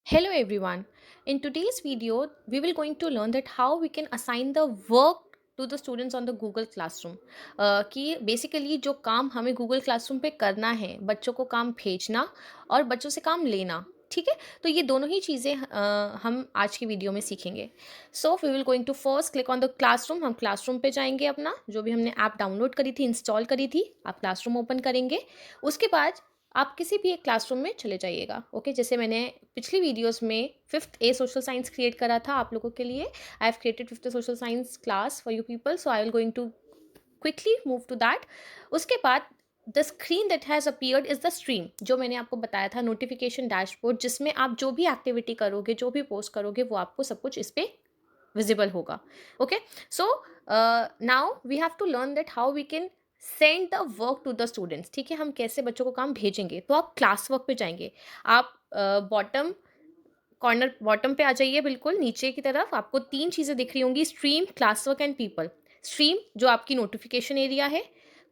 Hello everyone. In today's video, we will going to learn that how we can assign the work to the students on the Google Classroom. कि basically जो काम हमें Google Classroom पे करना है, बच्चों को काम भेजना और बच्चों से काम लेना, ठीक है? तो ये दोनों ही चीज़ें हम आज की वीडियो में सीखेंगे. So we will going to first click on the classroom. हम क्लासरूम पे जाएंगे, अपना जो भी हमने ऐप डाउनलोड करी थी, इंस्टॉल करी थी, आप क्लासरूम ओपन करेंगे. उसके बाद आप किसी भी एक क्लासरूम में चले जाइएगा. ओके, जैसे मैंने पिछली वीडियोस में fifth A social science create करा था आप लोगों के लिए. I have created fifth social science class for you people, so I will going to quickly move to that. उसके बाद the screen that has appeared is the stream, जो मैंने आपको बताया था, नोटिफिकेशन डैशबोर्ड, जिसमें आप जो भी एक्टिविटी करोगे, जो भी पोस्ट करोगे, वो आपको सब कुछ इस पर विजिबल होगा. Okay, so now we have to learn that how we can send the work to the students. ठीक है, हम कैसे बच्चों को काम भेजेंगे. तो आप क्लास वर्क पे जाएंगे. आप बॉटम कॉर्नर बॉटम पे आ जाइए, बिल्कुल नीचे की तरफ आपको तीन चीज़ें दिख रही होंगी: stream, class work and people. Stream जो आपकी नोटिफिकेशन एरिया है,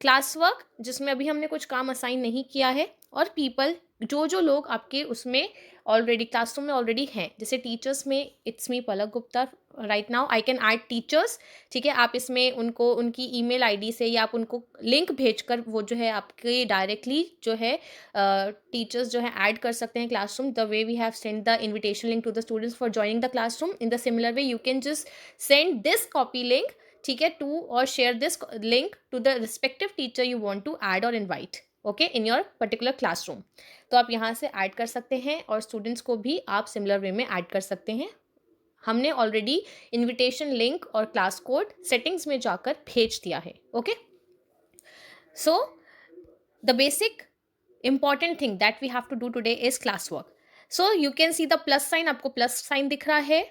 क्लास वर्क जिसमें अभी हमने कुछ काम असाइन नहीं किया है, और पीपल जो जो लोग आपके उसमें ऑलरेडी क्लासरूम में ऑलरेडी हैं. जैसे टीचर्स में it's me Palak Gupta. Right now I can add teachers. ठीक है, आप इसमें उनको उनकी ईमेल आईडी से या आप उनको लिंक भेजकर वो जो है आपके डायरेक्टली जो है टीचर्स जो है ऐड कर सकते हैं classroom. The way we have send the invitation link to the students for joining the classroom, in the similar way you can just send this copy link, ठीक है, टू और share this link to the respective teacher you want to add और invite, okay, in your particular classroom. तो आप यहाँ से add कर सकते हैं और स्टूडेंट्स को भी आप सिमिलर वे में ऐड कर सकते हैं. हमने ऑलरेडी इनविटेशन लिंक और क्लास कोड सेटिंग्स में जाकर भेज दिया है. Okay, so the basic important thing that we have to do today is classwork. So you can see the plus sign, आपको प्लस साइन दिख रहा है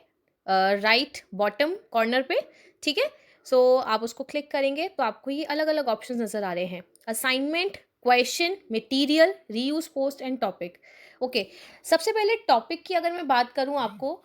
राइट बॉटम कॉर्नर पे. ठीक है, सो आप उसको क्लिक करेंगे तो आपको ये अलग अलग ऑप्शन नज़र आ रहे हैं: assignment, question, material, reuse, post and topic. Okay, सबसे पहले टॉपिक की अगर मैं बात करूँ आपको,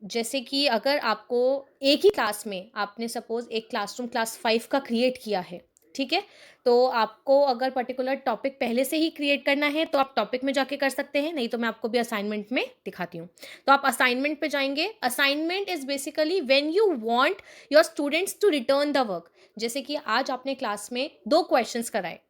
जैसे कि अगर आपको एक ही क्लास में आपने सपोज एक क्लासरूम क्लास 5 का क्रिएट किया है, ठीक है, तो आपको अगर पर्टिकुलर टॉपिक पहले से ही क्रिएट करना है तो आप टॉपिक में जाके कर सकते हैं, नहीं तो मैं आपको भी असाइनमेंट में दिखाती हूँ. तो आप असाइनमेंट पे जाएंगे. Assignment is basically when you want your students to return the work. जैसे कि आज आपने क्लास में 2 क्वेश्चंस कराए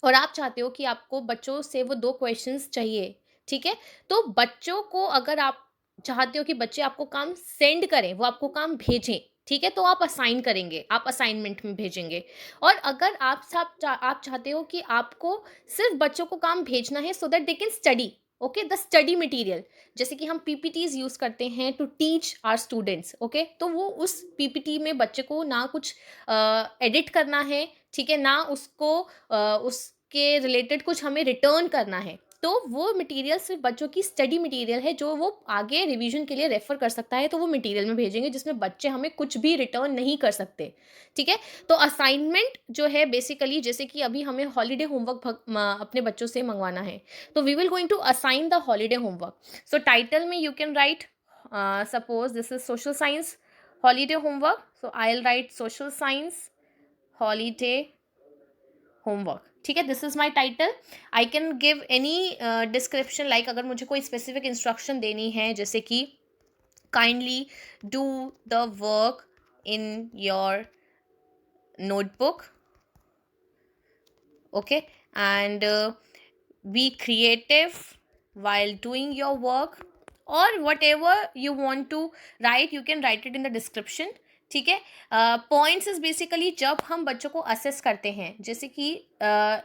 और आप चाहते हो कि आपको बच्चों से वो 2 क्वेश्चंस चाहिए, ठीक है, तो बच्चों को अगर आप चाहते हो कि बच्चे आपको काम सेंड करें, वो आपको काम भेजें, ठीक है, तो आप असाइन करेंगे, आप असाइनमेंट में भेजेंगे. और अगर आप चाहते हो कि आपको सिर्फ बच्चों को काम भेजना है so that they can study, okay, the study material, जैसे कि हम पीपीटीज यूज करते हैं to teach our students. Okay, तो वो उस पीपीटी में बच्चे को ना कुछ एडिट करना है, ठीक है, ना उसको उसके रिलेटेड कुछ हमें रिटर्न करना है, तो वो मटेरियल सिर्फ बच्चों की स्टडी मटेरियल है जो वो आगे रिवीजन के लिए रेफर कर सकता है. तो वो मटेरियल में भेजेंगे जिसमें बच्चे हमें कुछ भी रिटर्न नहीं कर सकते. ठीक है, तो असाइनमेंट जो है बेसिकली, जैसे कि अभी हमें हॉलीडे होमवर्क अपने बच्चों से मंगवाना है, तो we will going to assign the holiday homework. So title में you can write, suppose this is social science holiday homework, so I will write social science holiday homework. ठीक है, this is my title. I can give any description, like अगर मुझे कोई specific instruction देनी है, जैसे कि kindly do the work in your notebook, okay, and be creative while doing your work, or whatever you want to write you can write it in the description. ठीक है, points is basically जब हम बच्चों को assess करते हैं, जैसे कि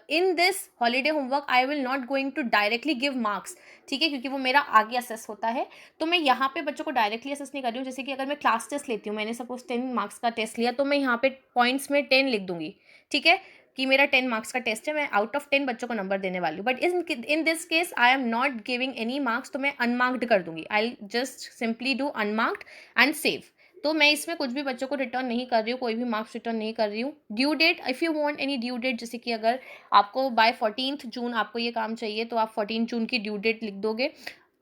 in this holiday homework I will not going to directly give marks, ठीक है, क्योंकि वो मेरा आगे असेस होता है, तो मैं यहाँ पे बच्चों को डायरेक्टली असेस नहीं कर रही हूँ. जैसे कि अगर मैं क्लास टेस्ट लेती हूँ, मैंने सपोज 10 मार्क्स का टेस्ट लिया, तो मैं यहाँ पे पॉइंट्स में 10 लिख दूंगी, ठीक है, कि मेरा 10 मार्क्स का टेस्ट है, मैं आउट ऑफ 10 बच्चों को नंबर देने वाली हूँ. But in this case I am not giving any marks, तो मैं अनमार्क्ड कर दूंगी. I just simply do unmarked and save. तो मैं इसमें कुछ भी बच्चों को रिटर्न नहीं कर रही हूँ, कोई भी मार्क्स रिटर्न नहीं कर रही हूँ. Due date, if you want any due date, जैसे कि अगर आपको बाय 14th जून आपको ये काम चाहिए, तो आप 14 जून की ड्यू डेट लिख दोगे.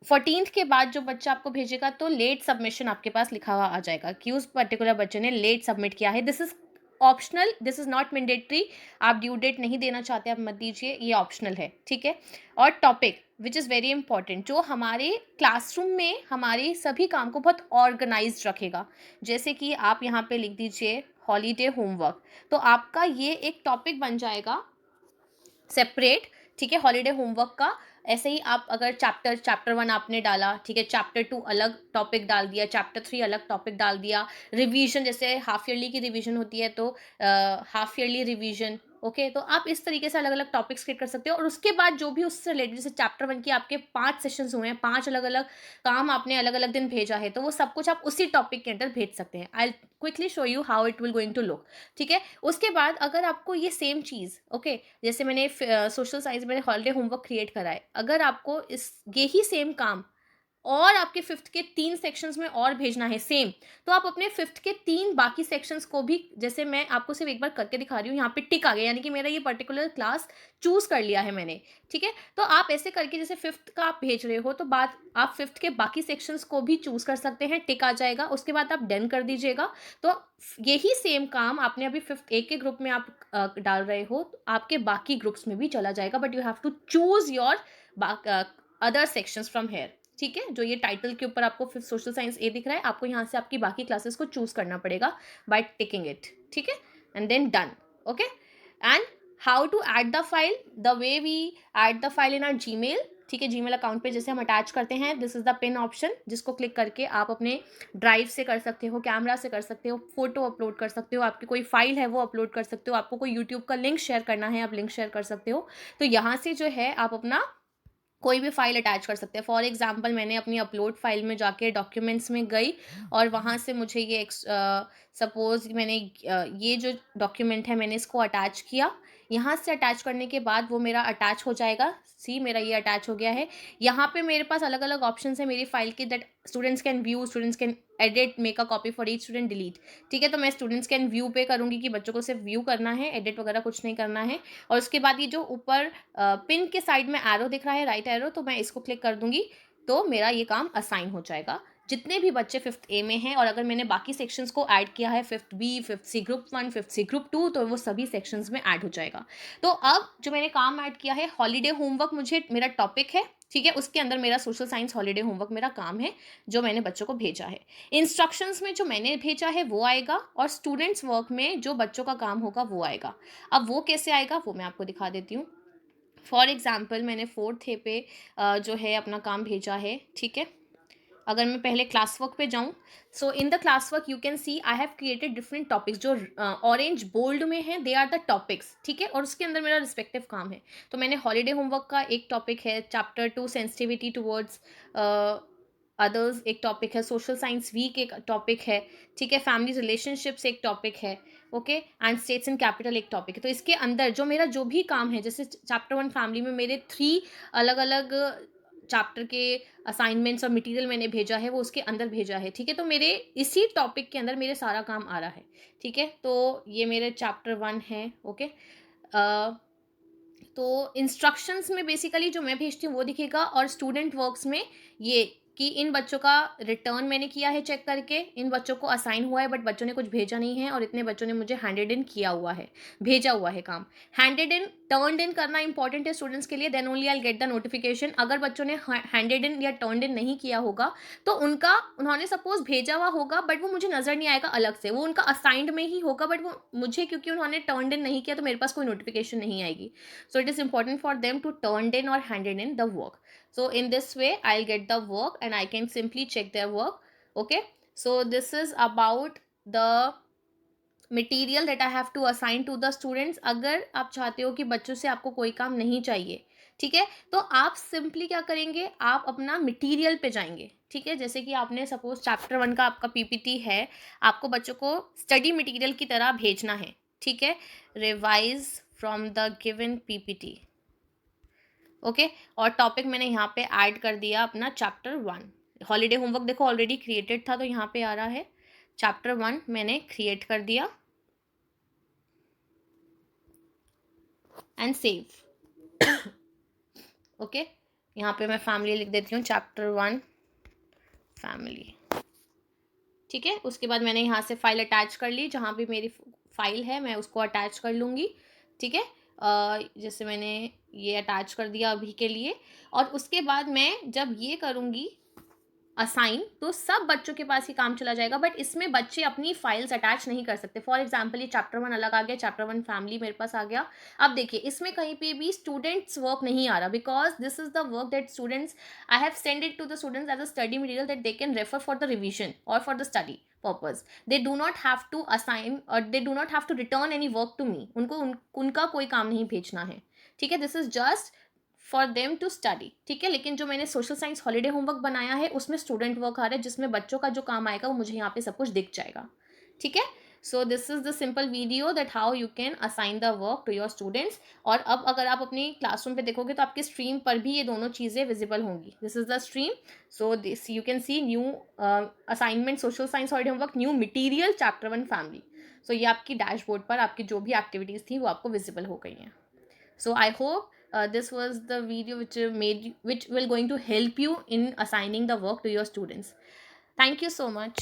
14th के बाद जो बच्चा आपको भेजेगा तो लेट सबमिशन आपके पास लिखा हुआ आ जाएगा कि उस पर्टिकुलर बच्चे ने लेट सबमिट किया है. This is optional, this is not mandatory. आप ड्यू डेट नहीं देना चाहते आप मत दीजिए, ये ऑप्शनल है, ठीक है। और topic which is very important, जो हमारे क्लासरूम में हमारे सभी काम को बहुत ऑर्गेनाइज्ड रखेगा। जैसे कि आप यहाँ पे लिख दीजिए हॉलीडे होमवर्क, तो आपका ये एक टॉपिक बन जाएगा सेपरेट, ठीक है, हॉलीडे होमवर्क का। ऐसे ही आप अगर चैप्टर 1 आपने डाला, ठीक है, चैप्टर 2 अलग टॉपिक डाल दिया, चैप्टर 3 अलग टॉपिक डाल दिया। रिवीजन, जैसे हाफ ईयरली की रिवीजन होती है तो हाफ ईयरली रिवीजन, ओके। तो आप इस तरीके से अलग अलग टॉपिक्स क्रिएट कर सकते हो। और उसके बाद जो भी उससे रिलेटेड, जैसे चैप्टर 1 की आपके 5 सेशंस हुए हैं, 5 अलग अलग काम आपने अलग अलग दिन भेजा है, तो वो सब कुछ आप उसी टॉपिक के अंदर भेज सकते हैं। I quickly show you how it will going to look, ठीक है। उसके बाद अगर आपको ये सेम चीज़, ओके, जैसे मैंने सोशल साइंस में हॉलीडे होमवर्क क्रिएट करा है, अगर आपको इस यही सेम काम और आपके 5th के 3 सेक्शंस में और भेजना है सेम, तो आप अपने 5th के 3 बाकी सेक्शंस को भी, जैसे मैं आपको सिर्फ एक बार करके दिखा रही हूँ, यहाँ पे टिक आ गया, यानी कि मेरा ये पर्टिकुलर क्लास चूज़ कर लिया है मैंने, ठीक है। तो आप ऐसे करके, जैसे 5th का आप भेज रहे हो, तो बाद आप 5th के बाकी सेक्शंस को भी चूज़ कर सकते हैं, टिक आ जाएगा, उसके बाद आप डन कर दीजिएगा। तो यही सेम काम आपने अभी 5th एक के ग्रुप में आप डाल रहे हो, तो आपके बाकी ग्रुप्स में भी चला जाएगा, but you have to choose your other sections from here, ठीक है। जो ये टाइटल के ऊपर आपको फिर सोशल साइंस ए दिख रहा है, आपको यहाँ से आपकी बाकी क्लासेस को चूज करना पड़ेगा बाय टिकिंग इट, ठीक है, and then done, okay. And how to add the file, the way we add the file in our Gmail, ठीक है। जीमेल अकाउंट पे जैसे हम अटैच करते हैं, this is the pin option, जिसको क्लिक करके आप अपने ड्राइव से कर सकते हो, कैमरा से कर सकते हो, फोटो अपलोड कर सकते हो, आपकी कोई फाइल है वो अपलोड कर सकते हो, आपको कोई यूट्यूब का लिंक शेयर करना है आप लिंक शेयर कर सकते हो। तो यहाँ से जो है आप अपना कोई भी फाइल अटैच कर सकते हैं। फॉर एग्जांपल मैंने अपनी अपलोड फाइल में जाके डॉक्यूमेंट्स में गई और वहाँ से मुझे ये सपोज़ मैंने ये जो डॉक्यूमेंट है मैंने इसको अटैच किया। यहाँ से अटैच करने के बाद वो मेरा अटैच हो जाएगा। सी मेरा ये अटैच हो गया है। यहाँ पे मेरे पास अलग अलग ऑप्शंस है मेरी फाइल के, that students can view, students can edit, make a copy for each student, delete, ठीक है। तो मैं स्टूडेंट्स कैन व्यू पे करूँगी कि बच्चों को सिर्फ व्यू करना है, एडिट वगैरह कुछ नहीं करना है। और उसके बाद ये जो ऊपर पिन के साइड में एरो दिख रहा है, राइट एरो, तो मैं इसको क्लिक कर दूंगी, तो मेरा ये काम असाइन हो जाएगा। जितने भी बच्चे 5th ए में हैं, और अगर मैंने बाकी सेक्शंस को ऐड किया है 5th B, 5th C group 1, 5th C group 2, तो वो सभी सेक्शंस में ऐड हो जाएगा। तो अब जो मैंने काम ऐड किया है, हॉलीडे होमवर्क मुझे मेरा टॉपिक है, ठीक है, उसके अंदर मेरा सोशल साइंस हॉलीडे होमवर्क मेरा काम है जो मैंने बच्चों को भेजा है। इंस्ट्रक्शंस में जो मैंने भेजा है वो आएगा, और स्टूडेंट्स वर्क में जो बच्चों का काम होगा वो आएगा। अब वो कैसे आएगा वो मैं आपको दिखा देती हूँ। फॉर एग्जाम्पल मैंने 4th ए पे जो है अपना काम भेजा है, ठीक है। अगर मैं पहले क्लास वर्क पे जाऊँ, so in the class work you can see I have created different topics, जो ऑरेंज बोल्ड में है दे आर द टॉपिक्स, ठीक है। और उसके अंदर मेरा रिस्पेक्टिव काम है। तो मैंने हॉलीडे होमवर्क का एक टॉपिक है, चैप्टर 2 सेंसिटिविटी टुवर्ड्स अदर्स एक टॉपिक है, सोशल साइंस वीक एक टॉपिक है, ठीक है, फैमिली रिलेशनशिप्स एक टॉपिक है, okay, and states and capital एक टॉपिक है। तो इसके अंदर जो मेरा जो भी काम है, जैसे चैप्टर 1 फैमिली में मेरे 3 अलग अलग चैप्टर के असाइनमेंट्स और मटेरियल मैंने भेजा है वो उसके अंदर भेजा है, ठीक है। तो मेरे इसी टॉपिक के अंदर मेरे सारा काम आ रहा है, ठीक है। तो ये मेरे चैप्टर 1 है, ओके। तो इंस्ट्रक्शंस में बेसिकली जो मैं भेजती हूँ वो दिखेगा, और स्टूडेंट वर्क्स में ये कि इन बच्चों का रिटर्न मैंने किया है चेक करके, इन बच्चों को असाइन हुआ है बट बच्चों ने कुछ भेजा नहीं है, और इतने बच्चों ने मुझे हैंडेड इन किया हुआ है, भेजा हुआ है काम। हैंडेड इन टर्नड इन करना इंपॉर्टेंट है स्टूडेंट्स के लिए, then only I get the notification. अगर बच्चों ने हैंडेड इन या टर्नड इन नहीं किया होगा तो उन्होंने सपोज भेजा हुआ होगा बट वो मुझे नज़र नहीं आएगा अलग से, वो उनका असाइंड में ही होगा, बट वो मुझे क्योंकि उन्होंने टर्नड इन नहीं किया तो मेरे पास कोई नोटिफिकेशन नहीं आएगी। So it is important for them to turn in or handed in the work. So in this way I'll get the work and I can simply check their work, okay. So this is about the material that I have to assign to the students. अगर आप चाहते हो कि बच्चों से आपको कोई काम नहीं चाहिए, ठीक है, तो आप सिंपली क्या करेंगे, आप अपना मटेरियल पे जाएंगे, ठीक है। जैसे कि आपने सपोज चैप्टर 1 का आपका पीपीटी है, आपको बच्चों को स्टडी मटेरियल की तरह भेजना है, ठीक है, revise from the given PPT, okay. और टॉपिक मैंने यहाँ पे ऐड कर दिया अपना चैप्टर 1। हॉलीडे होमवर्क देखो ऑलरेडी क्रिएटेड था तो यहाँ पे आ रहा है, चैप्टर 1 मैंने क्रिएट कर दिया एंड सेव, ओके। यहाँ पे मैं फैमिली लिख देती हूँ, चैप्टर 1 फैमिली, ठीक है। उसके बाद मैंने यहाँ से फाइल अटैच कर ली, जहाँ भी मेरी फाइल है मैं उसको अटैच कर लूँगी, ठीक है। जैसे मैंने ये अटैच कर दिया अभी के लिए, और उसके बाद मैं जब ये करूँगी असाइन, तो सब बच्चों के पास ये काम चला जाएगा, बट इसमें बच्चे अपनी फाइल्स अटैच नहीं कर सकते। फॉर एग्जाम्पल ये चैप्टर वन अलग आ गया, चैप्टर वन फैमिली मेरे पास आ गया। अब देखिए इसमें कहीं पे भी स्टूडेंट्स वर्क नहीं आ रहा, because this is the work that students, I have send it to the students as a study material that they can refer for the revision और for the study purpose. They do not have to assign और they do not have to return any work to me. उनका कोई काम नहीं भेजना है, ठीक है। This is just for them to study, ठीक है। लेकिन जो मैंने सोशल साइंस हॉलीडे होमवर्क बनाया है उसमें स्टूडेंट वर्क आ रहा है, जिसमें बच्चों का जो काम आएगा वो मुझे यहाँ पे सब कुछ दिख जाएगा, ठीक है। So this is the simple video that how you can assign the work to your students. और अब अगर आप अपनी क्लासरूम पे देखोगे तो आपकी स्ट्रीम पर भी ये दोनों चीज़ें विजिबल होंगी। This is the stream. So this you can see new assignment social science holiday homework new material chapter one family. So ये आपकी डैशबोर्ड पर आपकी जो भी एक्टिविटीज़ थी वो आपको विजिबल हो गई हैं। So I hope this was the video which will going to help you in assigning the work to your students. Thank you so much.